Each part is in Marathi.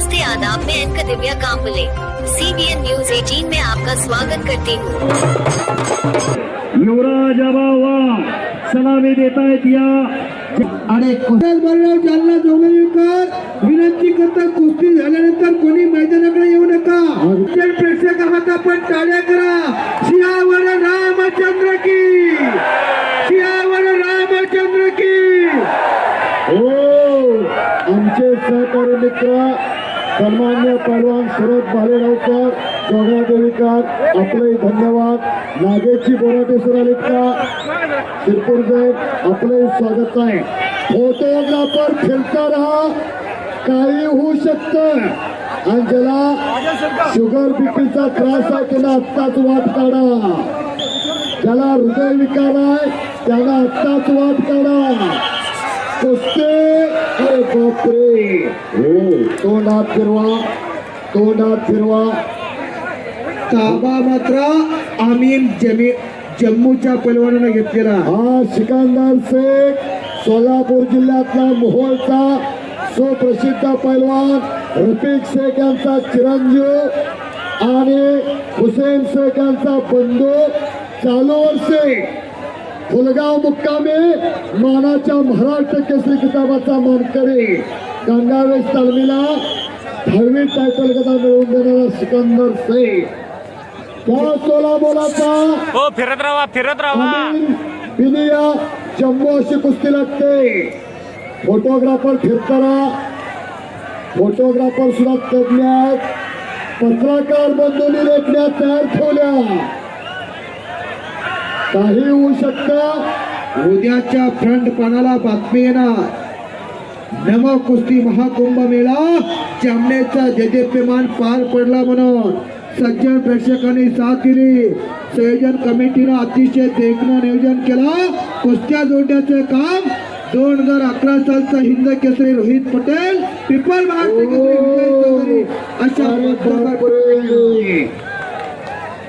नमस्ते आदाब, मैं एंकर दिव्या कांबले CBN न्यूज 18 में आपका स्वागत करती हूँ। युवराज अबावा सलामी देतायत या आणि जालना जोगळीकर विनंती करतात, कुस्ती झाल्यानंतर कोणी मैदानाकडे येऊ नका. प्रेक्षक आहात आपण टाळ्या करा. सियावर रामचंद्र की, सियावर रामचंद्र की. हो आमचे सहकारी मित्र सन्मान्य पहलवान सुरत भालेरावकर जोगा देवीकर आपले धन्यवाद. नागेशजी बोराटे सर आलेत का? शिरपूरचे आपले स्वागत आहे. फोटोग्राफर फिरता राहा, काही होऊ शकतं. आणि ज्याला शुगर बीपीचा त्रास आहे त्याला आत्ताच वाट काढा. ज्याला हृदय विकार आहे त्याला आत्ताच वाट काढा. कुस्ती अरे बापरे, हो तोंडात फिरवा, तोंडात फिरवा. ताबा मात्र आमीन जम्मूच्या पैलवानानं घेतलेला. हा सिकंदर शेख सोलापूर जिल्ह्यातला मोहोळचा सुप्रसिद्ध पैलवान रफिक शेख यांचा चिरंजीव आणि हुसेन शेख यांचा बंधू. चालू वर्षी फुलगाव मुक्कामी मानाच्या महाराष्ट्र केसरी किताबाचा मानकरी गंगावेश तालमीला 10वी टायटल गदा मिळवून देणारा सिकंदर शेख. त्या सोलापुराचा हो फिरत राहा बिनिया जम्मू अशी कुस्ती लागते. फोटोग्राफर फिरताना फोटोग्राफर सुद्धा तज्ञ आहेत. पत्रकार बंधूंनी रेखण्या तयार ठेवल्या. काही होऊ शकतं. उद्याच्या फ्रंट पानाला बातमी येणार. नव कुस्ती महाकुंभ मेळा जामनेचा जयदेप्यमान पार पडला म्हणून सज्जन प्रेक्षकांनी साथ दिली. संयोजन कमिटीनं अतिशय देखणं नियोजन केलं. कुस्त्या जोडण्याचं काम 2011 सालचा हिंद केसरी रोहित पटेल, पिपल महाराष्ट्र केसरी अशा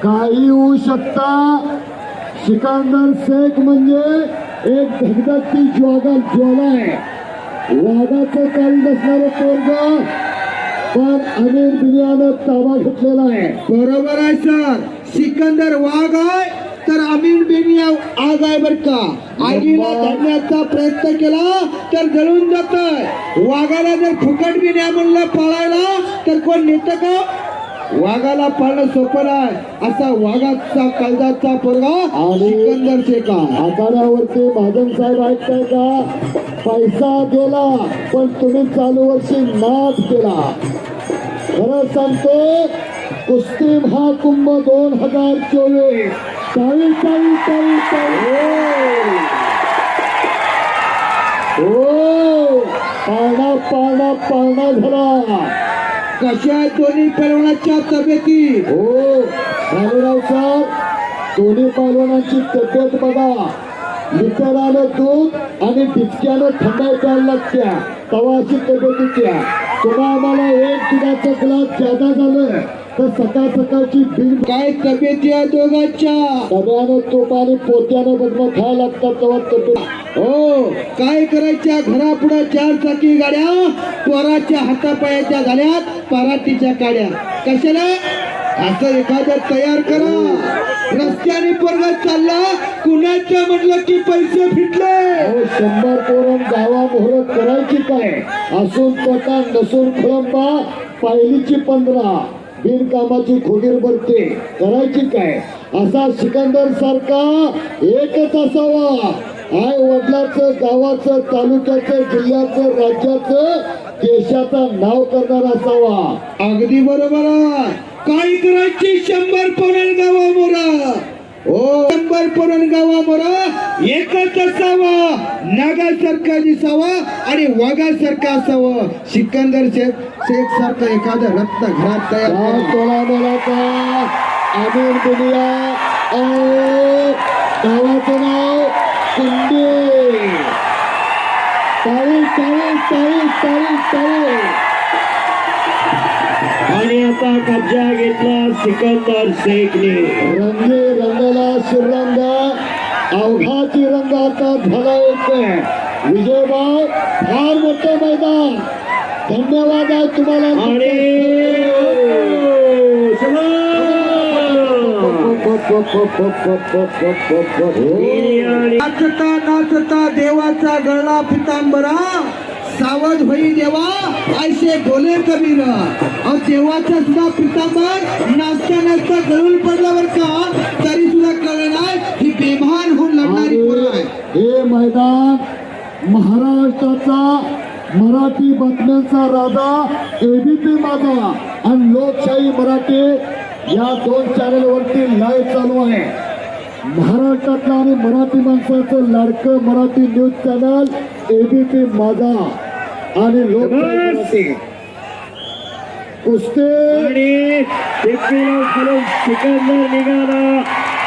काही होऊ शकता. सिकंदर शेख म्हणजे एक धगधगती ज्वाला आहे. वाघाचं काळी नसणारं पोरग, पण अमीर बिनियानं ताबा घेतलेला आहे. बरोबर आहे सर. सिकंदर वाघ आहे तर अमीन बेनिया आग आहे बर का. आगीला धरण्याचा प्रयत्न केला तर जळून जात. वाघाला जर फुकट बिन्या म्हणलं पाळायला तर कोण नेतं का? वाघाला पाळणं सोपं आहे. असा वाघाचा काळजाचा पोरगा सिकंदर शेख. आखाड्यावरती महाजन साहेब ऐकताय का? पैसा गेला पण तुम्ही चालू वर्षी नाद केला. खरं सांगतो, कुस्ती महाकुंभ 2024 पाळणा झाला. कशा दोन्ही पैलवानाच्या तब्येती? हो भालेराव सर, दोन्ही पैलवानांची तब्येत बघा. लिटरानं दूध आणि टिचक्यानं थंडाई प्यायला लागत्या तवा अशी तब्येतीच्या. तुम्हा आम्हाला एक दुधाचं ग्लास ज्यादा झालं तर सकाळ सकाळची बिल. काय तब्येती आहे दोघांच्या? डब्यानं तूप आणि पोत्यानं बदम खायला लागतात तेव्हा तब्येत. हो काय करायच्या? घरापुढे 4 चाकी गाड्या, पोराच्या हातापायाच्या झाल्यात पराठीच्या काड्या. कशाला? असं एखादं तयार करा. रस्त्याने पोरगा चालला कुणाच्या म्हणलं की पैसे फिटले. 100 पोरं गावा मोहर करायची काय? असून पटा नसून खोळंबा पायलीची 15 बिनकामाची खोगीर भरते करायची काय? असा सिकंदर सारखा एकच असावा. आई वडिलाचं, गावाचं, तालुक्याचं, जिल्ह्याचं, राज्याचं, देशाचं नाव करणारा असावा. अगदी बरोबर आहे. काय करायची? 100 पोरण गावा मोरा. हो 100 पोरण गावा मोरा एकच असावा. नागासारखा दिसावा आणि वाघासारखा असावं. सिकंदर शेख सारखं एखादं रत्न घरात तयार. तोला बोलाचा अमीर बिनिया गावाचं नाव कुंडी. आणि आता कब्जा घेतला सिकंदर शेखने. रंगे रंगाला शिरंग अवघाची रंग आता झाला एक. विजयभाव फार मोठं मैदान. धन्यवाद आहे तुम्हाला. नाचता नाचता देवाचा गळा पितांबरा, सावध होई देवा ऐसे बोले कबीर. अहो देवाचा सुद्धा पितांबर नाचता नाचता गळून पडल्यावर का तरी सुद्धा कळलं नाही ही बेभान होऊन लढणारी पोरं आहे. हे मैदान महाराष्ट्राचा मराठी बातम्यांचा राजा एबीपी माझा आणि लोकशाही मराठी या 2 चॅनलवरती लाईव्ह चालू आहे. महाराष्ट्रातलं आणि मराठी माणसाचं लाडकं मराठी न्यूज चॅनल एबीपी माझा आणि लोकशाही मराठी. कुस्ती सिकंदर निघाला,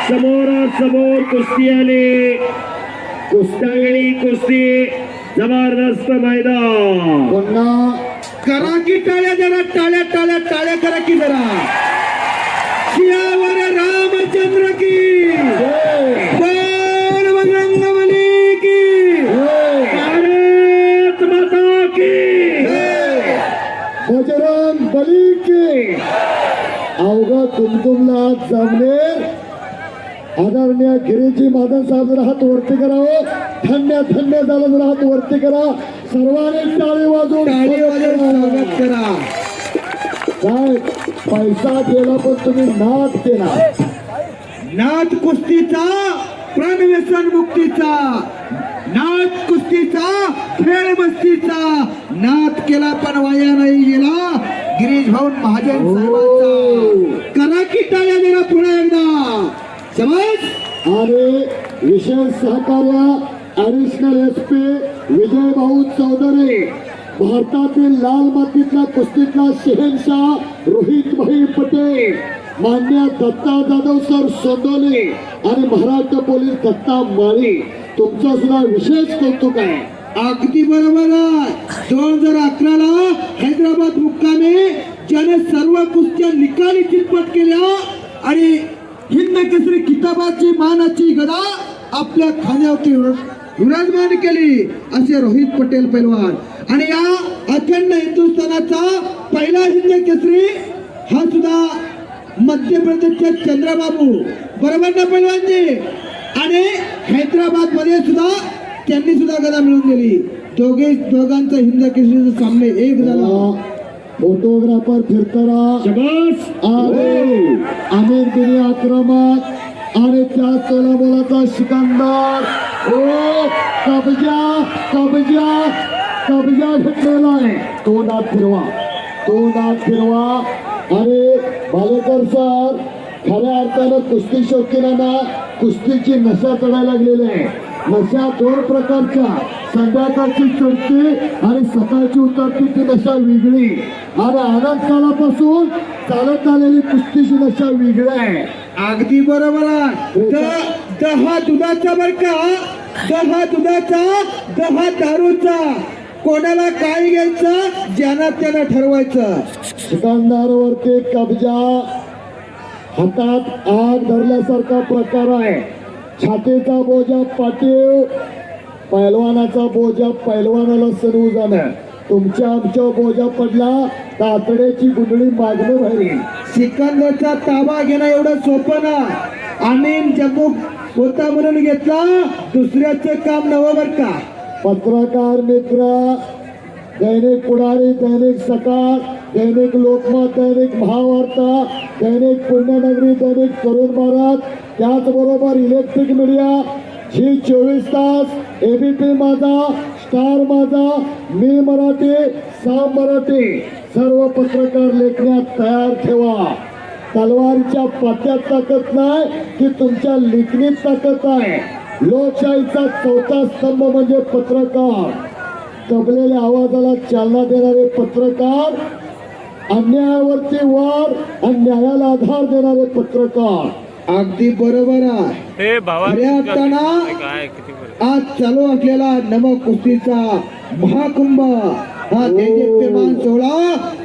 समोरासमोर कुस्ती आली. कुस्तागडी कुस्ती, जबरदस्त मैदान. पुन्हा करा की टाळ्या जरा, टाळ्या टाळ्या टाळ्या करा की जरा. शियावर रामचंद्र की जय, बजरंगबली की भारत माता की जय. बजरंग बली की. अवघा तुमतुमला आज जमनेर आदरणीय गिरीजी महाजन साहेब जरा हात वरती करावं. धन्य धन्य झालं, जरा हात वरती करा. सर्वांनी टाळी वाजवून स्वागत करा. काय पैसा गेला पण तुम्ही नाद केला. नाथ कुस्तीचा, प्रणव्यसन मुक्तीचा, नाथ कुस्तीचा, खेळ मस्तीचा नाथ केला पण वाया नाही गेला गिरीश भाऊ महाजन साहेबांचा. करा की टाळ्या जरा पुन्हा एकदा. समज. आणि विशेष सहकार्य ऍडिशनल SP विजय भाऊ चौधरी, भारतातील लाल मातीतला कुस्तीतला शहेनशाह रोहित भाई पटेल, मान्य दत्ता जाधव सर सोंदोले आणि महाराष्ट्र पोलीस दत्ता माळी, तुमचं सुद्धा विशेष कौतुक आहे. अगदी बरोबर आहे. 2011ला हैदराबाद मुक्कामी ज्याने सर्व कुस्त्या निकाली चितपट केल्या आणि हिंद केसरी किताबाची मानाची गदा आपल्या खांद्यावरती विराजमान केली असे रोहित पटेल पैलवान. आणि या अखंड हिंदुस्थानाचा पहिला हिंद केसरी हा सुद्धा मध्य प्रदेशचे चंद्रबाबू, बरोबर ना पैलवानजी. आणि हैदराबाद मध्ये सुद्धा त्यांनी सुद्धा गदा मिळवून दिली. दोघांचा हिंद केसरीचा सामने एक झाला. फोटोग्राफर फिरताना आमिर बिनी आक्रमक आणि त्या तोलामोलाचा सिकंदर. ओ कब्जा कब्जा कब्जा घेतलेला आहे. तोंडात फिरवा, तोंडात फिरवा. आणि भालेकर सर खऱ्या अर्थानं कुस्ती शौकीनांना कुस्तीची नशा चढायला लागलेली आहे. नशा 2 प्रकारच्या, संध्याकाळची चढती आणि सकाळची उतरती ती नशा वेगळी. आणि अनंत काळापासून चालत आलेली कुस्तीची नशा वेगळी आहे. अगदी बरोबर आहे. दहा दुधाचा बर का, दहा दुधाचा, दहा दारूचा. कोणाला काय घ्यायचं ज्यांना त्यांना ठरवायचं. सिकंदरवरती कब्जा, हातात आग धरल्यासारखा प्रकार आहे. छातीचा बोजा पाटीव, पैलवानाचा बोजा पैलवानाला सरवू जाणं. तुमच्या आमच्या बोजा पडला तातड्याची गुंडळी मागणं बाहेर. सिकंदरचा ताबा घेणं एवढं सोपं ना. आम्ही जम्मू होता म्हणून घेतला, दुसऱ्याचं काम नवं बर का. पत्रकार मित्र, दैनिक पुढारी, दैनिक सकाळ, दैनिक लोकमत, दैनिक महावार्ता, दैनिक पुण्यनगरी, दैनिक तरुण भारत, त्याचबरोबर इलेक्ट्रिक मीडिया, जी 24 तास, एबीपी माझा, स्टार माझा, मी मराठी, साम मराठी, सर्व पत्रकार लेखण्यात तयार ठेवा. तलवारीच्या पात्यात ताकद नाही की तुमच्या लेखणीत ताकद आहे. लोकशाहीचा 4था स्तंभ म्हणजे पत्रकार. दबलेल्या आवाजाला चालना देणारे पत्रकार, अन्यायावरती वार आणि न्यायाला आधार देणारे पत्रकार. अगदी बरोबर आहे. हे भावा खऱ्या अर्थानं काय किती बरं. आज चालू असलेला नव कुस्तीचा महाकुंभ हा देदीप्यमान सोहळा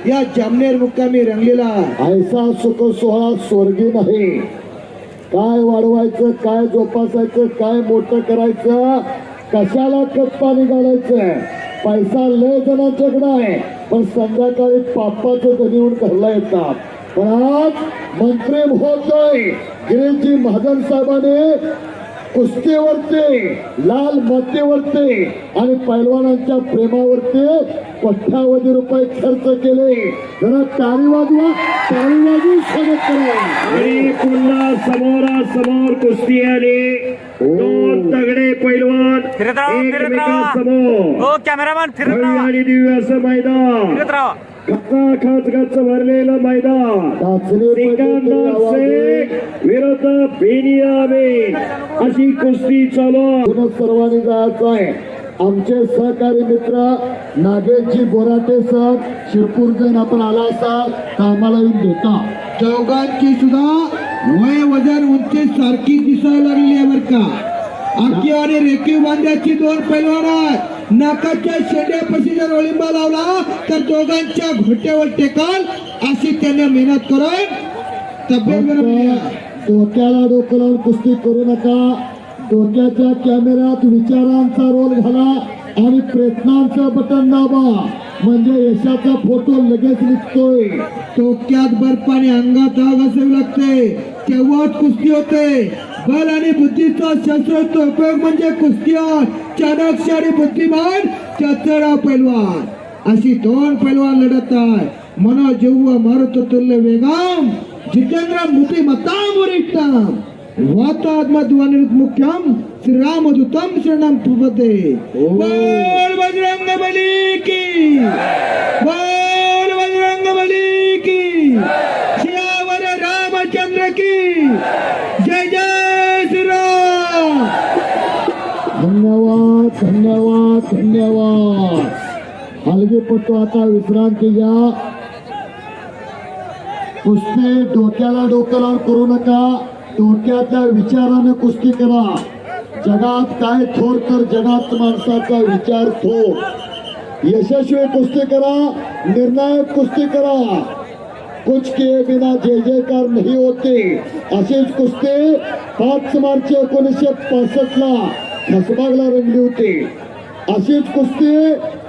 या जामनेर मुक्कामी रंगलेला. ऐसा सुख सोहळा स्वर्गी नाही. काय वाढवायचं, काय जोपासायचं, काय मोठं करायचं, कशाला खत पाणी घालायचं. पैसा लय जणांच्याकडे आहे पण संध्याकाळी पापाचं धनीहून घरला येतात. पण आज मंत्री महोदय गिरीशजी महाजन साहेबांनी कुस्तीवरती, लाल मातीवरती आणि पैलवानांच्या प्रेमावरती कोट्यावधी रुपये खर्च केले. जरा टाळी वाजवा, टाळी वाजवून स्वागत करा. आणि पुन्हा समोरासमोर कुस्ती आली. दोन तगडे पैलवान फिरत राहा, फिरत राहा. एकमेकांसमोर. हो कॅमेरामॅन फिरत भव्य राहा, आणि दिव्य असं मैदान, फिरत राहा. खच भरलेलं मैदान. टाचणी सिकंदर शेख विरुद्ध बेनियामीन अशी कुस्ती चालू. पुन्हा सर्वांनी जायचं आहे. आमचे सहकारी मित्र नागेशजी बोराटे सर शिरपूर जण आपण आला असाल तर आम्हाला येऊन भेटा. चौघांची सुद्धा वय वजन उंची सारखी दिसायला लागली आहे बरं का. आखी आणि रेखीव बांध्याची दोन पैलवान आहेत. नाकाच्या शेंड्यापाशी जर ओळिंबा लावला तर दोघांच्या घोट्यावर टेकाल अशी त्याने मेहनत करून तब्येत बनवली आहे. डोक्याला डोकं लावून कुस्ती करू नका. डोक्याच्या कॅमेऱ्यात विचारांचा रोल घाला आणि प्रयत्नांचं बटन दाबा, म्हणजे यशाचा फोटो लगेच निघतोय. डोक्यात बर्फ आणि अंगात आग असावी लागते, तेव्हाच कुस्ती होते. बल आणि बुद्धीचा शस्त्राचा उपयोग म्हणजे कुस्तीयार, चाणक्य आणि बुद्धिमान चतुरा पैलवान अशी दोन पैलवान लढत आहे. मनोजीव मारुत तुल्य वेगाम जितेंद्र बुद्धिमत्ताम वरिष्ठाम वातात्मध्वनित मुख्यम श्रीरामदूतम शरणम प्रपदे. बोल बजरंग बली की, बोल बजरंग बली की, सियावर रामचंद्र की जय जय श्रीराम. धन्यवाद, धन्यवाद, धन्यवाद. हलगीपट्टू आता विश्रांती घ्या. कुस्ती डोक्याला डोकं लावून करू नका. डोक्याच्या विचाराने कुस्ती करा. जगात काय थोर तर जगात माणसाचा विचार थोर. यशस्वी कुस्ती करा, निर्णायक कुस्ती करा. कुछ किए बिना जय जयकार नहीं होते. अशीच कुस्ती 5 मार्च 1965 खसबागला रंगली होती. अशीच कुस्ती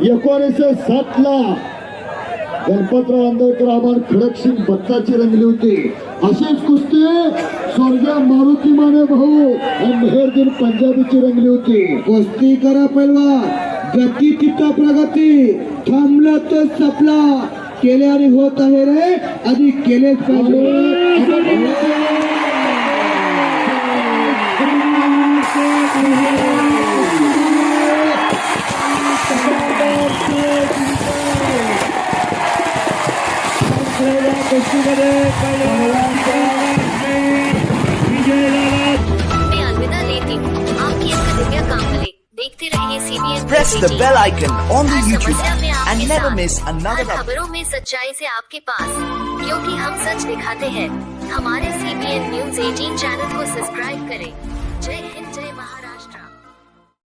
1960 गणपतराव आंदळकर आव्हान खडकसिंग बत्ताची रंगली होती. अशीच कुस्ती स्वर्गीय मारुती माने भाऊ आणि मेहरदीन पंजाबीची रंगली होती. कुस्ती करा पैलवान, गती तिथं प्रगती, थांबलं तर सपला. केल्याने होत आहे रे, आधी केलेच पाहिजे. मैं अलविदा लेती हूँ. आपकी दिव्या कांबले. देखते रहिए CBN Press the bell icon on the her YouTube समस्या में आपके and never साथ. miss another हर update. खबरों में सच्चाई से आपके पास, क्योंकि हम सच दिखाते हैं. हमारे CBN News 18 चैनल को सब्सक्राइब करें.